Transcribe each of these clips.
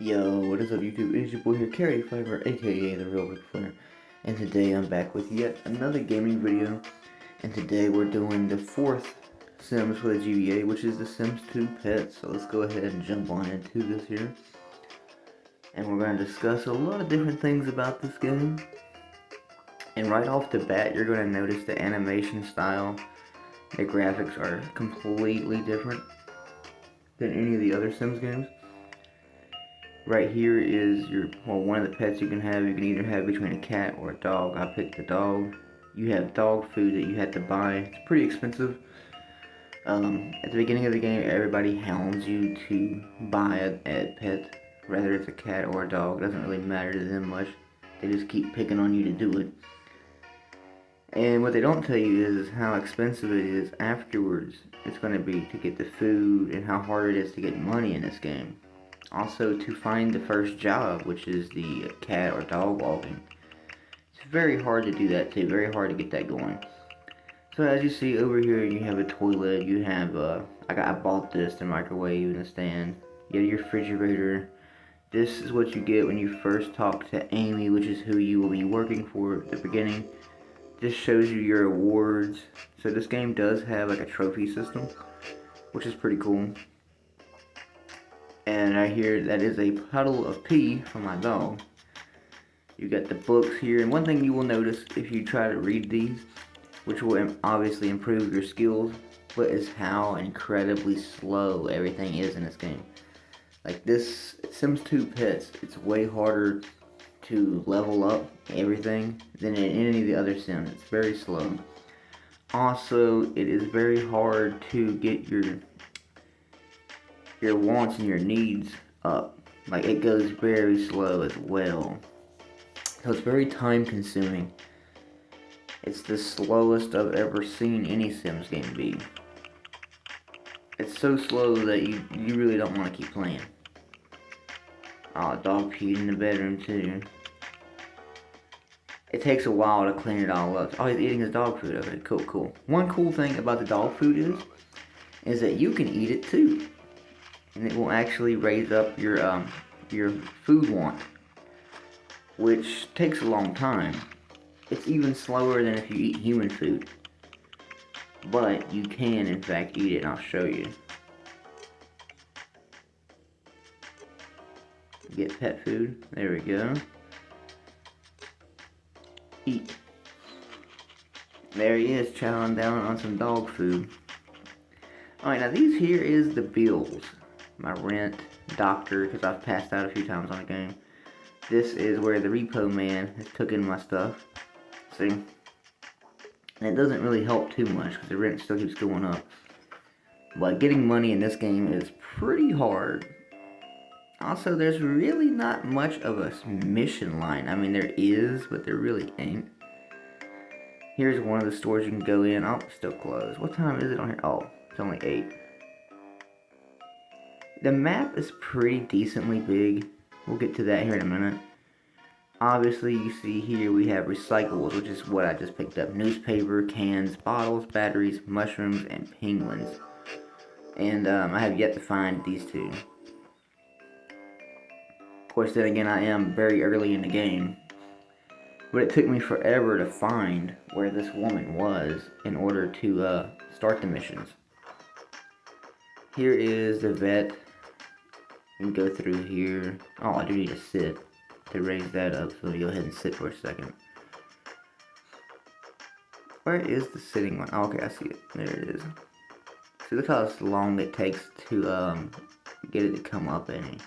Yo, what is up YouTube? It is your boy here, Carry Fiber, aka The Real Ric Flair. And today I'm back with yet another gaming video. And today we're doing the fourth Sims for the GBA, which is the Sims 2 Pets. So let's go ahead and jump on into this here. And we're going to discuss a lot of different things about this game. And right off the bat, you're going to notice the animation style. The graphics are completely different than any of the other Sims games. Right here is one of the pets you can have. You can either have between a cat or a dog. I picked the dog. You have dog food that you have to buy. It's pretty expensive. At the beginning of the game, everybody hounds you to buy a pet, whether it's a cat or a dog. It doesn't really matter to them much. They just keep picking on you to do it. And what they don't tell you is how expensive it is afterwards. It's going to be to get the food and how hard it is to get money in this game. Also, to find the first job, which is the cat or dog walking. It's very hard to do that too, very hard to get that going. So as you see over here, you have a toilet, you have, I bought this, the microwave and the stand. You have your refrigerator. This is what you get when you first talk to Amy, which is who you will be working for at the beginning. This shows you your awards. So this game does have like a trophy system, which is pretty cool. And right here, that is a puddle of pee from my dog. You got the books here, and one thing you will notice if you try to read these, which will obviously improve your skills, but is how incredibly slow everything is in this game. Like this Sims 2 Pets, it's way harder to level up everything than in any of the other Sims. It's very slow. Also, it is very hard to get your wants and your needs up. Like, it goes very slow as well. So it's very time consuming. It's the slowest I've ever seen any Sims game be. It's so slow that you really don't want to keep playing. Oh, dog peed in the bedroom too. It takes a while to clean it all up. Oh, he's eating his dog food. Okay, cool. One cool thing about the dog food is that you can eat it too. And it will actually raise up your food want, which takes a long time. It's even slower than if you eat human food, but you can in fact eat it, and I'll show you. Get pet food. There we go. Eat. There he is, chowing down on some dog food. Alright, now these here is the bills. My rent, doctor, because I've passed out a few times on the game. This is where the repo man has took in my stuff. See? And it doesn't really help too much because the rent still keeps going up. But getting money in this game is pretty hard. Also, there's really not much of a mission line. I mean, there is, but there really ain't. Here's one of the stores you can go in. Oh, still closed. What time is it on here? Oh, it's only 8. The map is pretty decently big. We'll get to that here in a minute. Obviously, you see here we have recyclables, which is what I just picked up. Newspaper, cans, bottles, batteries, mushrooms, and penguins. And I have yet to find these two. Of course, then again, I am very early in the game. But it took me forever to find where this woman was in order to start the missions. Here is the vet. You can go through here. Oh, I do need to sit to raise that up, so let me go ahead and sit for a second. Where is the sitting one? Oh, okay, I see it. There it is. See, look how long it takes to get it to come up any.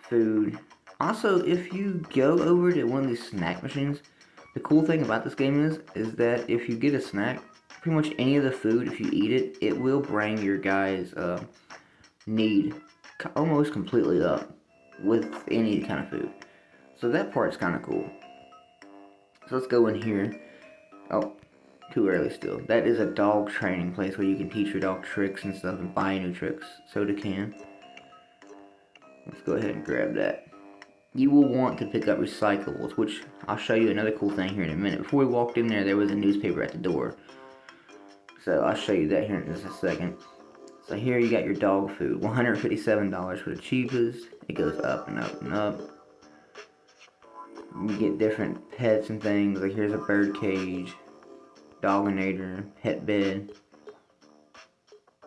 Food. Also, if you go over to one of these snack machines, the cool thing about this game is that if you get a snack, pretty much any of the food, if you eat it, it will bring your guy's need almost completely up with any kind of food. So that part's kind of cool. So let's go in here. Oh, too early still. That is a dog training place where you can teach your dog tricks and stuff and buy new tricks. Soda can. Let's go ahead and grab that. You will want to pick up recyclables, which I'll show you another cool thing here in a minute. Before we walked in there was a newspaper at the door. So I'll show you that here in just a second. So here you got your dog food, $157 for the cheapest. It goes up and up and up. You get different pets and things, like here's a bird cage, doginator, pet bed.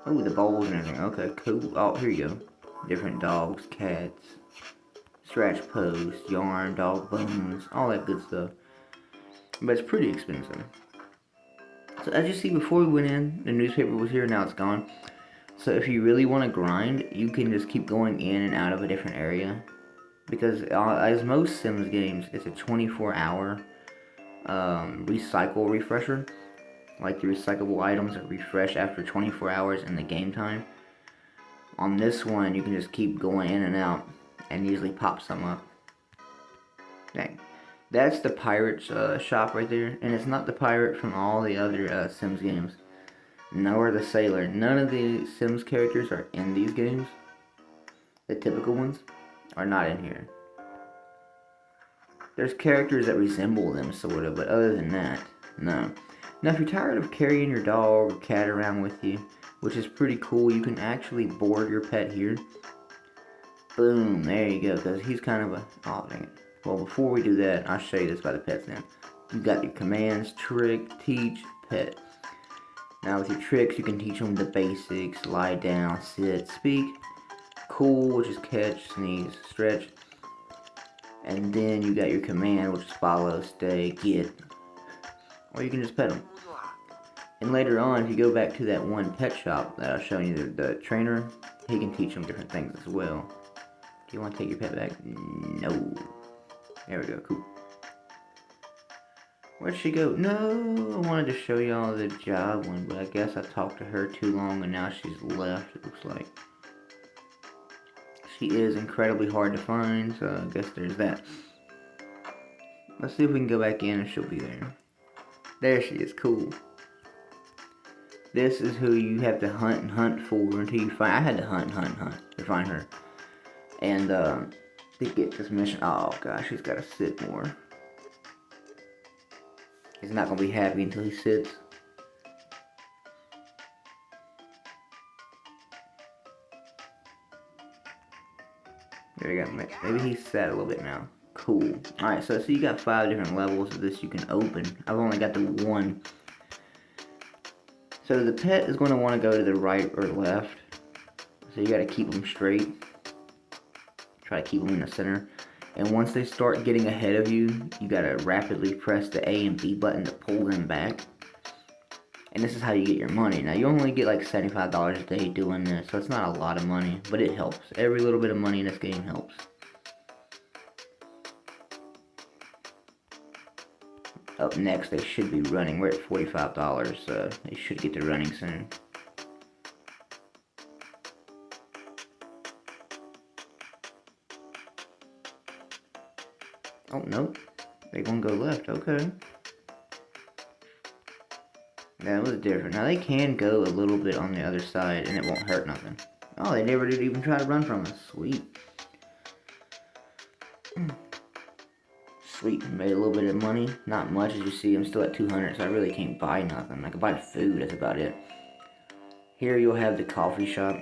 Oh, the bowls and everything. Okay, cool. Oh, here you go. Different dogs, cats, scratch post, yarn, dog bones, all that good stuff. But it's pretty expensive. So as you see, before we went in, the newspaper was here, now it's gone. So if you really want to grind, you can just keep going in and out of a different area. Because as most Sims games, it's a 24-hour recycle refresher. Like the recyclable items are refresh after 24 hours in the game time. On this one, you can just keep going in and out and usually pop some up. Dang. That's the pirate's shop right there, and it's not the pirate from all the other Sims games. Nor the sailor. None of the Sims characters are in these games. The typical ones are not in here. There's characters that resemble them, sort of, but other than that, no. Now, if you're tired of carrying your dog or cat around with you, which is pretty cool, you can actually board your pet here. Boom, there you go, because he's kind of a... Oh, dang it. Well, before we do that, I'll show you this by the pets now. You got your commands, trick, teach, pet. Now with your tricks, you can teach them the basics, lie down, sit, speak. Cool, which is catch, sneeze, stretch. And then you got your command, which is follow, stay, get. Or you can just pet them. And later on, if you go back to that one pet shop that I was showing you, the trainer, he can teach them different things as well. Do you want to take your pet back? No. There we go, cool. Where'd she go? No, I wanted to show y'all the job one, but I guess I talked to her too long and now she's left, it looks like. She is incredibly hard to find, so I guess there's that. Let's see if we can go back in and she'll be there. There she is, cool. This is who you have to hunt and hunt for until you find... I had to hunt to find her. And, to get this mission... Oh, gosh, he's got to sit more. He's not going to be happy until he sits. There we go. Maybe he's sat a little bit now. Cool. Alright, so you got 5 different levels of this you can open. I've only got the 1. So the pet is going to want to go to the right or left. So you got to keep them straight. Try to keep them in the center. And once they start getting ahead of you, you got to rapidly press the A and B button to pull them back. And this is how you get your money. Now, you only get like $75 a day doing this, so it's not a lot of money, but it helps. Every little bit of money in this game helps. Up next, they should be running. We're at $45, so they should get to running soon. Oh, nope. They're gonna go left, okay. That was different. Now, they can go a little bit on the other side, and it won't hurt nothing. Oh, they never did even try to run from us. Sweet. Sweet. Made a little bit of money. Not much, as you see. I'm still at 200, so I really can't buy nothing. I can buy food, that's about it. Here you'll have the coffee shop.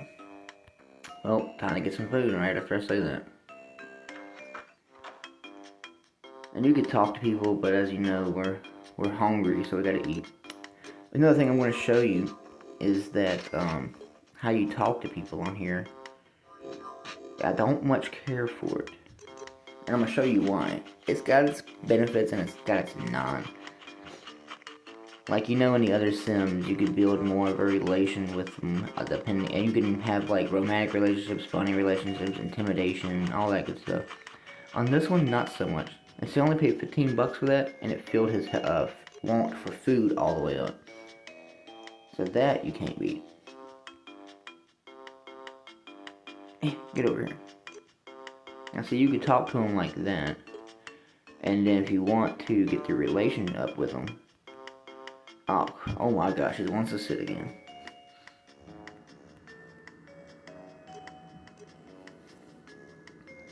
Well, time to get some food, right after I say that. And you could talk to people, but as you know, we're hungry, so we gotta eat. Another thing I'm going to show you is that how you talk to people on here. I don't much care for it, and I'm going to show you why. It's got its benefits and it's got its non. Like, you know, in the other Sims, you could build more of a relation with them, depending, and you can have like romantic relationships, funny relationships, intimidation, all that good stuff. On this one, not so much. And so I only paid 15 bucks for that, and it filled his want for food all the way up. So that you can't beat. Hey, get over here. Now, so you could talk to him like that, and then if you want to get the relation up with him, oh my gosh, he wants to sit again.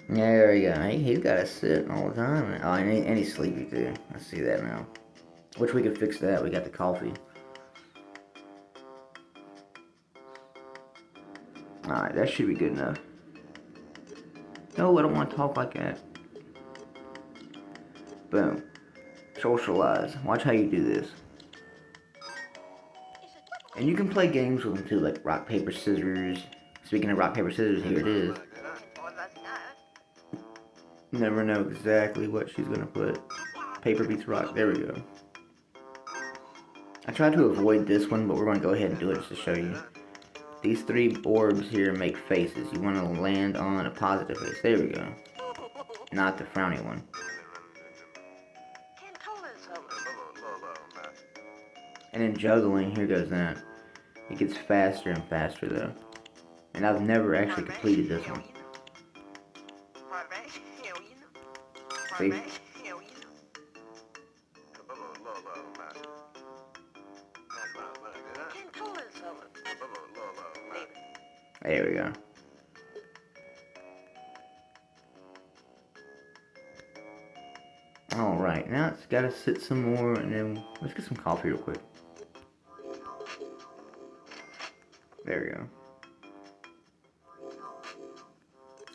There we go. He's got to sit all the time. Oh, and he's sleepy too. I see that now. Which we could fix that. We got the coffee. Alright, that should be good enough. No, I don't want to talk like that. Boom. Socialize. Watch how you do this. And you can play games with them too, like rock, paper, scissors. Speaking of rock, paper, scissors, here it is. Never know exactly what she's gonna put. Paper beats rock. There we go. I tried to avoid this one, but we're gonna go ahead and do it just to show you. These three orbs here make faces. You want to land on a positive face. There we go. Not the frowny one. And in juggling, here goes that. It gets faster and faster though. And I've never actually completed this one. See? There we go. Alright, now it's gotta sit some more and then let's get some coffee real quick. There we go.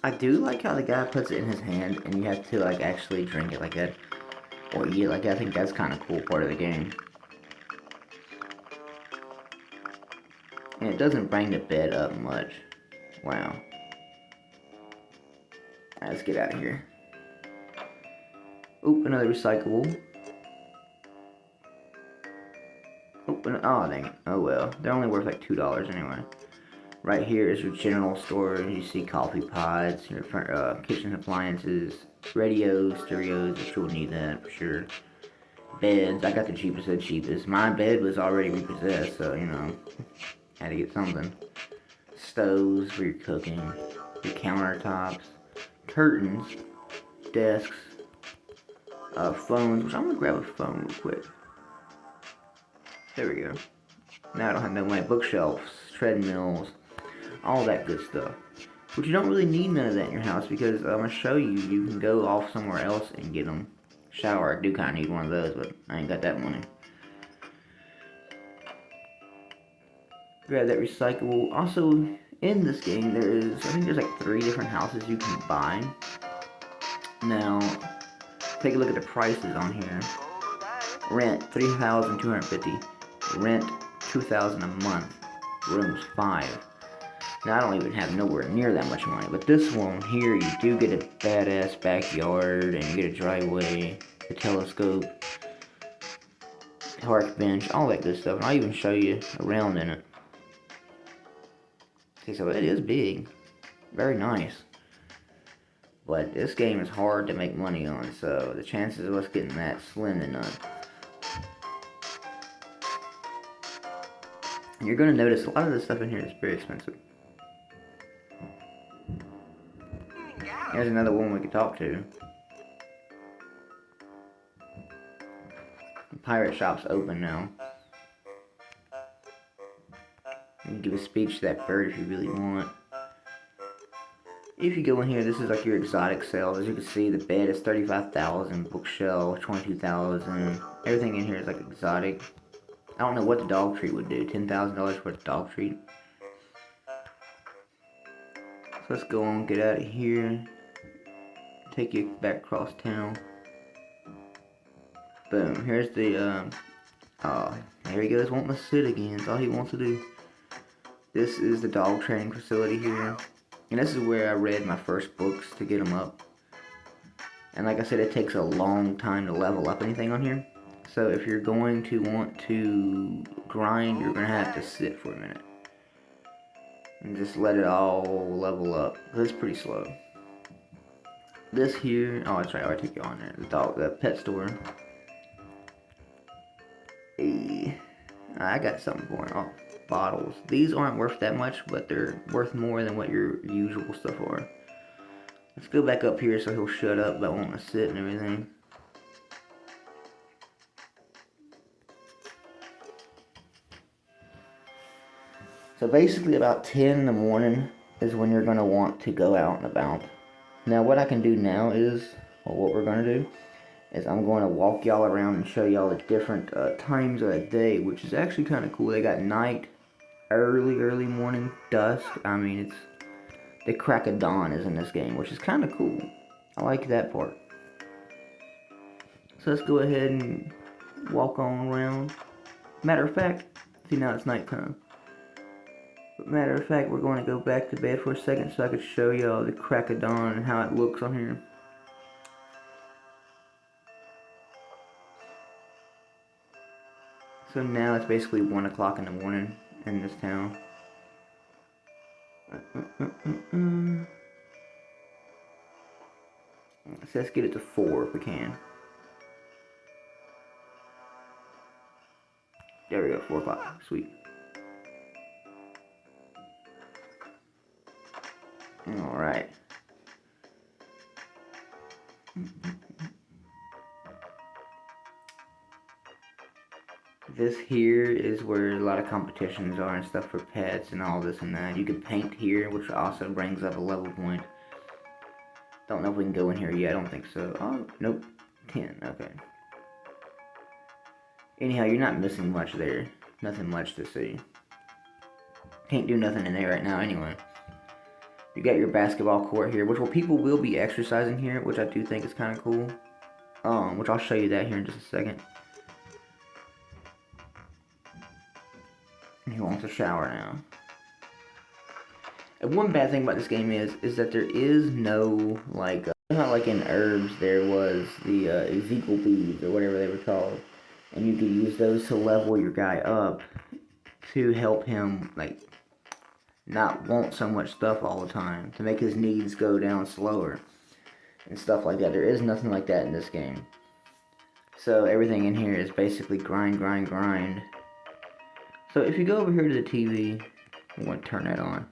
I do like how the guy puts it in his hand and you have to like actually drink it like that. Or eat it like that. I think that's kind of cool part of the game. And it doesn't bring the bed up much. Wow. Alright, let's get out of here. Oop, another recyclable. Open. Oh, dang. Oh, well. They're only worth like $2 anyway. Right here is your general store. You see coffee pods, your kitchen appliances, radios, stereos. I'm sure we'll need that for sure. Beds. I got the cheapest of the cheapest. My bed was already repossessed, so, you know, had to get something. Stoves for your cooking, your countertops, curtains, desks, phones, which I'm gonna grab a phone real quick. There we go. Now I don't have no money. Bookshelves, treadmills, all that good stuff. But you don't really need none of that in your house because I'm gonna show you, you can go off somewhere else and get them. Shower, I do kind of need one of those, but I ain't got that money. Grab that recyclable. Also, in this game, there is, I think there's like 3 different houses you can buy. Now, take a look at the prices on here. Rent, $3,250. Rent, $2,000 a month. Rooms, 5. Now, I don't even have nowhere near that much money, but this one here, you do get a badass backyard, and you get a driveway, a telescope, park bench, all that good stuff, and I'll even show you around in it. See, so it is big. Very nice. But this game is hard to make money on, so the chances of us getting that slim to none. And you're going to notice a lot of the stuff in here is very expensive. Here's another one we could talk to. The pirate shop's open now. You can give a speech to that bird if you really want. If you go in here, this is like your exotic sales. As you can see, the bed is $35,000, bookshelf $22,000. Everything in here is like exotic. I don't know what the dog treat would do. $10,000 for a dog treat. So let's go on, get out of here. Take you back across town. Boom. Here's the oh, there he goes, wanting to sit again. That's all he wants to do. This is the dog training facility here. And this is where I read my first books to get them up. And like I said, it takes a long time to level up anything on here. So if you're going to want to grind, you're going to have to sit for a minute. And just let it all level up. It's pretty slow. This here, oh that's right, I'll take you on there. The pet store. Hey, I got something for it. Oh, bottles. These aren't worth that much, but they're worth more than what your usual stuff are. Let's go back up here so he'll shut up about wanting to sit and everything. So basically about 10 in the morning is when you're going to want to go out and about. Now what I can do now is, or what we're going to do, is I'm going to walk y'all around and show y'all the different times of the day, which is actually kind of cool. They got night, early morning dusk. I mean, it's the crack of dawn is in this game, which is kind of cool. I like that part. So let's go ahead and walk on around. Matter of fact, see, now it's nighttime. But matter of fact, we're going to go back to bed for a second so I could show y'all the crack of dawn and how it looks on here. So now it's basically 1 o'clock in the morning in this town. So let's get it to 4 if we can. There we go, 4 o'clock. Sweet. Alright. This here is where a lot of competitions are and stuff for pets and all this and that. You can paint here, which also brings up a level point. Don't know if we can go in here yet. I don't think so. Oh, nope. 10. Okay. Anyhow, you're not missing much there. Nothing much to see. Can't do nothing in there right now anyway. You got your basketball court here, which people will be exercising here, which I do think is kind of cool. Which I'll show you that here in just a second. He wants a shower now. And one bad thing about this game is that there is no, like, not like in Herbs there was the Ezekiel beads or whatever they were called. And you could use those to level your guy up to help him, like, not want so much stuff all the time, to make his needs go down slower and stuff like that. There is nothing like that in this game. So everything in here is basically grind. So if you go over here to the TV, I'm going to turn that on.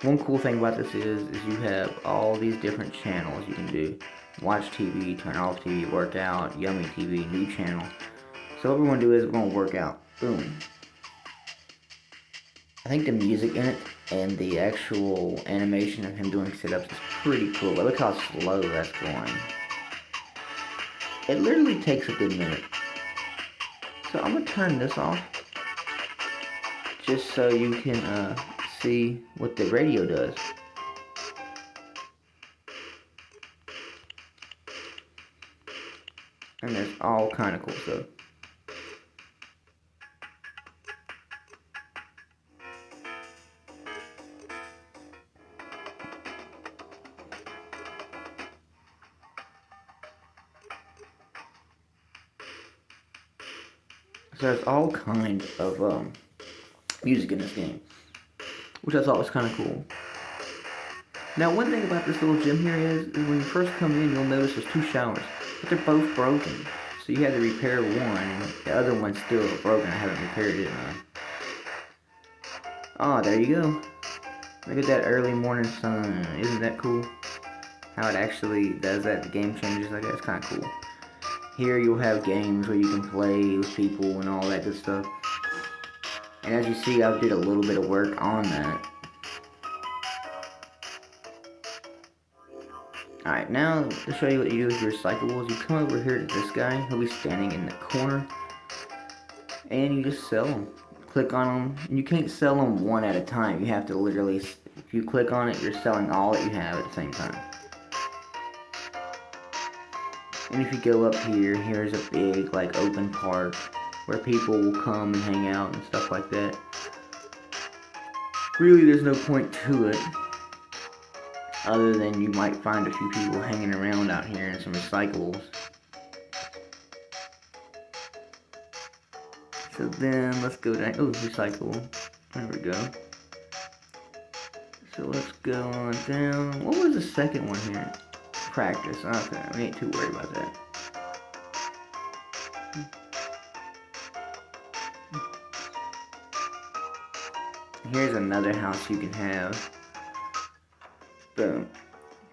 One cool thing about this is you have all these different channels you can do. Watch TV, turn off TV, work out, yummy TV, new channel. So what we're going to do is we're going to work out. Boom. I think the music in it and the actual animation of him doing sit-ups is pretty cool. But look how slow that's going. It literally takes a good minute. So I'm going to turn this off, just so you can see what the radio does. And there's all kind of cool stuff. So there's all kinds of music in this game, which I thought was kind of cool. Now, one thing about this little gym here is when you first come in, you'll notice there's 2 showers, but they're both broken. So you had to repair one, and the other one's still broken. I haven't repaired it. Oh, there you go. Look at that early morning sun. Isn't that cool? How it actually does that, the game changes like that. It's kind of cool. Here you'll have games where you can play with people and all that good stuff. And as you see, I did a little bit of work on that. Alright, now to show you what you do with your recyclables, you come over here to this guy. He'll be standing in the corner. And you just sell them. Click on them. And you can't sell them one at a time. You have to literally, if you click on it, you're selling all that you have at the same time. And if you go up here, here's a big, like, open park where people will come and hang out and stuff like that. Really, there's no point to it, other than you might find a few people hanging around out here and some recyclables. So then, let's go down, oh, recyclable, there we go. So let's go on down, what was the second one here? Practice, okay, we ain't too worried about that. Here's another house you can have. Boom.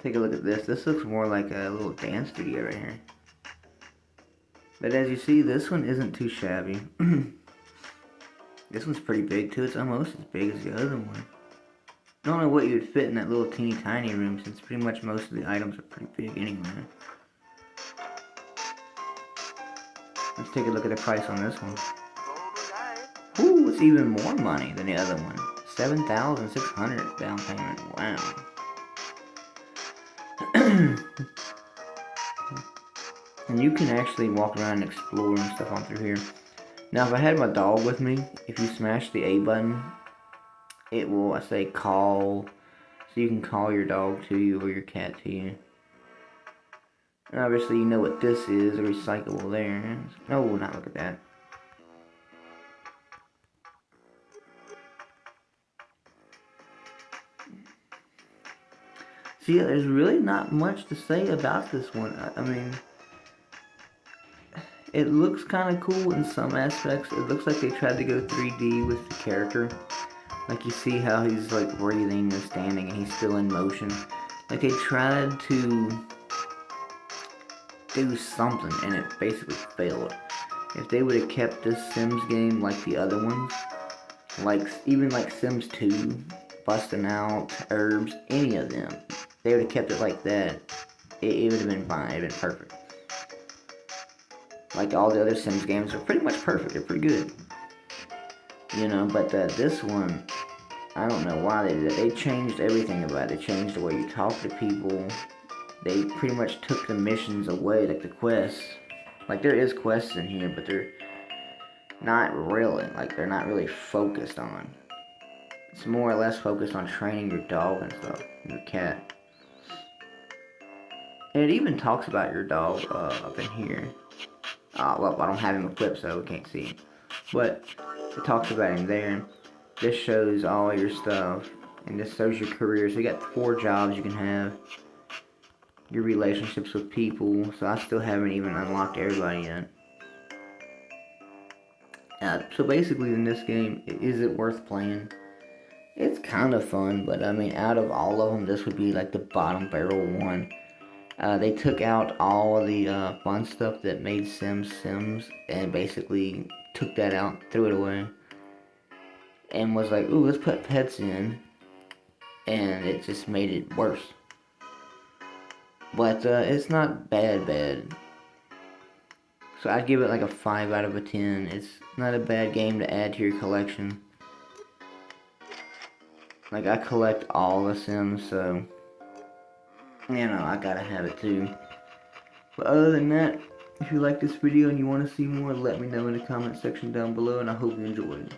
Take a look at this. This looks more like a little dance studio right here. But as you see, this one isn't too shabby. This one's pretty big too. It's almost as big as the other one. I don't know what you would fit in that little teeny tiny room, since pretty much most of the items are pretty big anyway. Let's take a look at the price on this one. Ooh, what's it's even more money than the other one. 7,600 down payment. Wow. And you can actually walk around and explore and stuff on through here. Now, if I had my dog with me, if you smash the A button, it will, I say, call. So you can call your dog to you or your cat to you. And obviously, you know what this is, a recyclable there. No, not look at that. See, there's really not much to say about this one. I mean, it looks kind of cool in some aspects. It looks like they tried to go 3D with the character. Like, you see how he's, like, breathing and standing and he's still in motion. Like, they tried to do something and it basically failed. If they would have kept this Sims game like the other ones, like, even like Sims 2, Busting Out, Herbs, any of them, they would have kept it like that, it would have been fine, it would have been perfect. Like all the other Sims games are pretty much perfect, they're pretty good. You know, but this one, I don't know why they did it. They changed everything about it. They changed the way you talk to people. They pretty much took the missions away, like the quests. Like, there is quests in here, but they're not really, like, they're not really focused on. It's more or less focused on training your dog and stuff, your cat. And it even talks about your dog up in here. Well, I don't have him equipped, so we can't see him. But it talks about him there. This shows all your stuff, and this shows your career. So you got 4 jobs you can have. Your relationships with people. So I still haven't even unlocked everybody yet. So basically, in this game, is it worth playing? It's kind of fun, but I mean, out of all of them, this would be like the bottom barrel one. They took out all of the fun stuff that made Sims, and basically took that out, threw it away, and was like, ooh, let's put pets in, and it just made it worse. But it's not bad. So I'd give it like a 5 out of a 10. It's not a bad game to add to your collection. Like, I collect all the Sims, so, you know, I gotta have it too. But other than that, if you like this video and you want to see more, let me know in the comment section down below, and I hope you enjoyed.